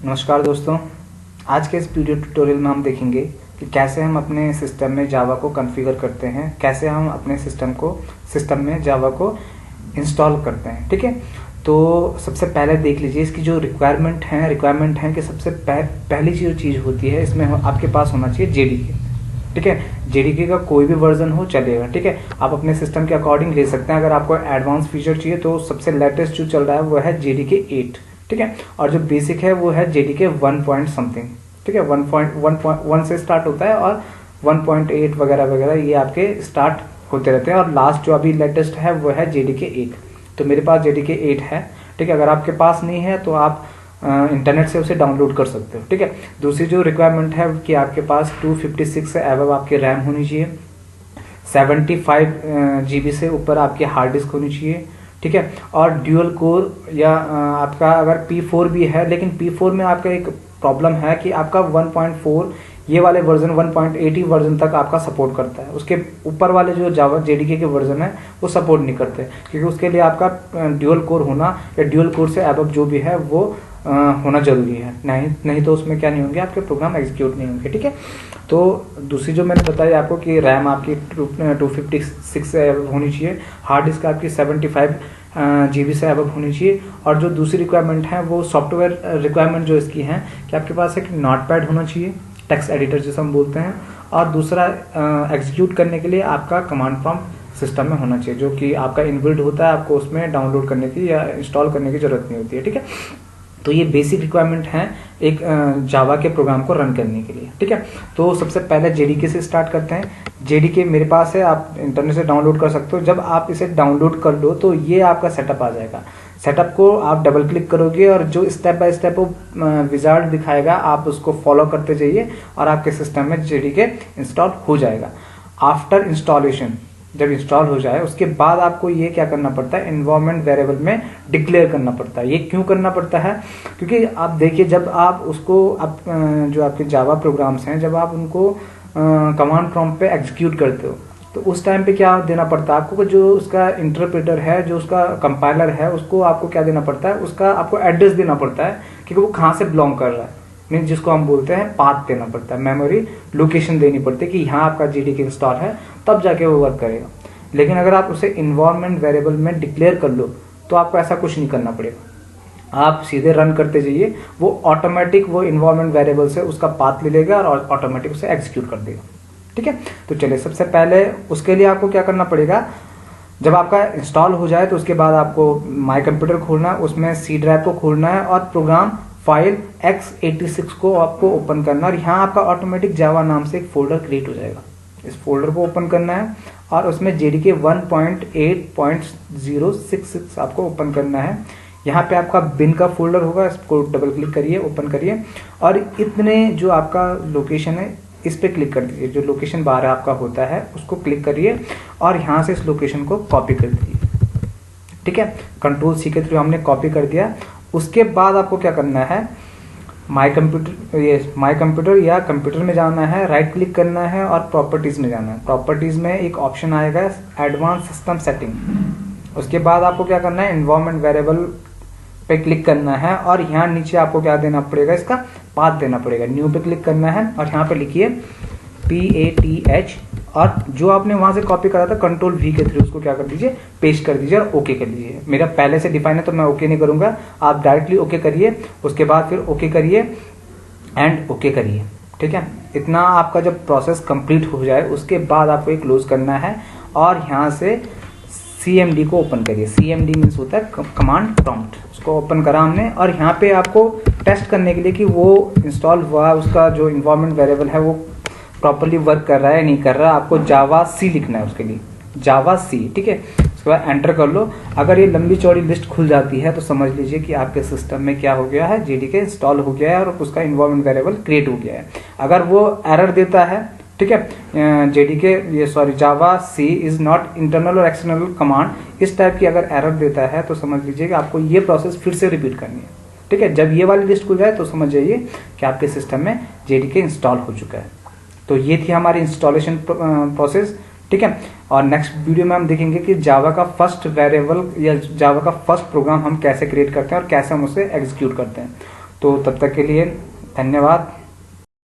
नमस्कार दोस्तों, आज के इस वीडियो ट्यूटोरियल में हम देखेंगे कि कैसे हम अपने सिस्टम में जावा को कॉन्फ़िगर करते हैं, कैसे हम अपने सिस्टम में जावा को इंस्टॉल करते हैं। ठीक है, तो सबसे पहले देख लीजिए इसकी जो रिक्वायरमेंट है कि सबसे पहली जो चीज़ होती है इसमें आपके पास होना चाहिए जेडीके। ठीक है, जेडीके का कोई भी वर्जन हो चलेगा। ठीक है, आप अपने सिस्टम के अकॉर्डिंग ले सकते हैं। अगर आपको एडवांस फीचर चाहिए तो सबसे लेटेस्ट जो चल रहा है वो है जेडीके 8। ठीक है, और जो बेसिक है वो है जेडीके 1 पॉइंट समथिंग। ठीक है, 1.1 से स्टार्ट होता है और 1.8 वगैरह वगैरह ये आपके स्टार्ट होते रहते हैं, और लास्ट जो अभी लेटेस्ट है वो है जेडीके 8। तो मेरे पास जेडीके 8 है। ठीक है, अगर आपके पास नहीं है तो आप इंटरनेट से उसे डाउनलोड कर सकते हो। ठीक है, दूसरी जो रिक्वायरमेंट है कि आपके पास 256 से एबव आपकी रैम होनी चाहिए, 75 GB से ऊपर आपकी हार्ड डिस्क होनी चाहिए। ठीक है, और ड्यूअल कोर या आपका अगर P4 भी है, लेकिन P4 में आपका एक प्रॉब्लम है कि आपका 1.4 ये वाले वर्जन 1.80 वर्जन तक आपका सपोर्ट करता है। उसके ऊपर वाले जो जावा जेडीके के वर्जन है वो सपोर्ट नहीं करते, क्योंकि उसके लिए आपका ड्यूअल कोर होना या ड्यूअल कोर से एबव जो भी है वो होना जरूरी है। नहीं तो उसमें क्या नहीं होंगे, आपके प्रोग्राम एग्जीक्यूट नहीं होंगे। ठीक है, तो दूसरी जो मैंने बताई आपको कि रैम आपकी 256 से एबव होनी चाहिए, हार्ड डिस्क आपकी 75 GB से एबव होनी चाहिए, और जो दूसरी रिक्वायरमेंट है वो सॉफ्टवेयर रिक्वायरमेंट जो इसकी है कि आपके पास एक नोटपैड होना चाहिए, टेक्स्ट एडिटर जिसे हम बोलते हैं, और दूसरा एग्जीक्यूट करने के लिए आपका कमांड प्रॉम्प्ट सिस्टम में होना चाहिए, जो कि आपका इनबिल्ट होता है, आपको उसमें डाउनलोड करने की या इंस्टॉल करने की जरूरत नहीं होती है। ठीक है, तो ये बेसिक रिक्वायरमेंट है एक जावा के प्रोग्राम को रन करने के लिए। ठीक है, तो सबसे पहले जेडीके से स्टार्ट करते हैं। जेडीके मेरे पास है, आप इंटरनेट से डाउनलोड कर सकते हो। जब आप इसे डाउनलोड कर लो तो ये आपका सेटअप आ जाएगा। सेटअप को आप डबल क्लिक करोगे और जो स्टेप बाय स्टेप वो विजार्ड दिखाएगा आप उसको फॉलो करते जाइए और आपके सिस्टम में जेडीके इंस्टॉल हो जाएगा। आफ्टर इंस्टॉलेशन, जब इंस्टॉल हो जाए उसके बाद आपको ये क्या करना पड़ता है, एनवायरनमेंट वेरिएबल में डिक्लेयर करना पड़ता है। ये क्यों करना पड़ता है, क्योंकि आप देखिए जब आप उसको जो आपके जावा प्रोग्राम्स हैं जब आप उनको कमांड प्रॉम्प्ट पे एग्जीक्यूट करते हो तो उस टाइम पे क्या देना पड़ता है आपको, जो उसका इंटरप्रेटर है, जो उसका कंपाइलर है, उसको आपको क्या देना पड़ता है, उसका आपको एड्रेस देना पड़ता है कि वो कहाँ से बिलोंग कर रहा है, मीन जिसको हम बोलते हैं पाथ देना पड़ता है, मेमोरी लोकेशन देनी पड़ती है कि यहाँ आपका जेडीके इंस्टॉल है, तब जाके वो वर्क करेगा। लेकिन अगर आप उसे इन्वायरमेंट वेरिएबल में डिक्लेयर कर लो तो आपको ऐसा कुछ नहीं करना पड़ेगा, आप सीधे रन करते जाइए, वो ऑटोमेटिक वो इन्वायरमेंट वेरिएबल से उसका पाथ ले लेगा और ऑटोमेटिक उसे एग्जीक्यूट कर देगा। ठीक है, तो चलिए सबसे पहले उसके लिए आपको क्या करना पड़ेगा, जब आपका इंस्टॉल हो जाए तो उसके बाद आपको माई कंप्यूटर खोलना है, उसमें सी ड्राइव को खोलना है और प्रोग्राम फाइल x86 को आपको ओपन करना है, और यहाँ आपका ऑटोमेटिक जावा नाम से एक फोल्डर क्रिएट हो जाएगा। इस फोल्डर को ओपन करना है और उसमें जेडीके 1.8.066 आपको ओपन करना है। यहाँ पे आपका बिन का फोल्डर होगा, इसको डबल क्लिक करिए, ओपन करिए, और इतने जो आपका लोकेशन है इस पे क्लिक कर दीजिए। जो लोकेशन बाहर आपका होता है उसको क्लिक करिए और यहाँ से इस लोकेशन को कॉपी कर दीजिए। ठीक है, कंट्रोल सी के थ्रू हमने कॉपी कर दिया। उसके बाद आपको क्या करना है, माई कंप्यूटर या कंप्यूटर में जाना है, राइट क्लिक करना है और प्रॉपर्टीज में जाना है। प्रॉपर्टीज में एक ऑप्शन आएगा एडवांस सिस्टम सेटिंग। उसके बाद आपको क्या करना है, एनवायरनमेंट वेरिएबल पे क्लिक करना है और यहाँ नीचे आपको क्या देना पड़ेगा, इसका पाथ देना पड़ेगा। न्यू पे क्लिक करना है और यहाँ पे लिखिए PATH, और जो आपने वहां से कॉपी करा था कंट्रोल V के थ्रू उसको क्या कर दीजिए, पेस्ट कर दीजिए और ओके कर दीजिए। मेरा पहले से डिफाइन है तो मैं ओके नहीं करूंगा, आप डायरेक्टली ओके करिए, उसके बाद फिर ओके करिए एंड ओके करिए। ठीक है, इतना आपका जब प्रोसेस कंप्लीट हो जाए उसके बाद आपको एक क्लोज करना है और यहाँ से CMD को ओपन करिए। CMD मीन्स होता है कमांड प्रॉम्प्ट, उसको ओपन करा हमने, और यहाँ पे आपको टेस्ट करने के लिए कि वो इंस्टॉल हुआ, उसका जो इन्वायरमेंट वेरिएबल है वो प्रॉपरली वर्क कर रहा है नहीं कर रहा है, आपको जावा सी लिखना है उसके लिए, जावा सी। ठीक है, उसके बाद एंटर कर लो। अगर ये लंबी चौड़ी लिस्ट खुल जाती है तो समझ लीजिए कि आपके सिस्टम में क्या हो गया है, जेडीके इंस्टॉल हो गया है और उसका इन्वायरमेंट वेरिएबल क्रिएट हो गया है। अगर वो एरर देता है, ठीक है, जावा सी इज नॉट इंटरनल और एक्सटर्नल कमांड, इस टाइप की अगर एरर देता है तो समझ लीजिए कि आपको ये प्रोसेस फिर से रिपीट करनी है। ठीक है, जब ये वाली लिस्ट खुल जाए तो समझ जाइए कि आपके सिस्टम में जेडीके इंस्टॉल हो चुका है। तो ये थी हमारी इंस्टॉलेशन प्रोसेस। ठीक है, और नेक्स्ट वीडियो में हम देखेंगे कि जावा का फर्स्ट वेरिएबल या जावा का फर्स्ट प्रोग्राम हम कैसे क्रिएट करते हैं और कैसे हम उसे एग्जीक्यूट करते हैं। तो तब तक के लिए धन्यवाद।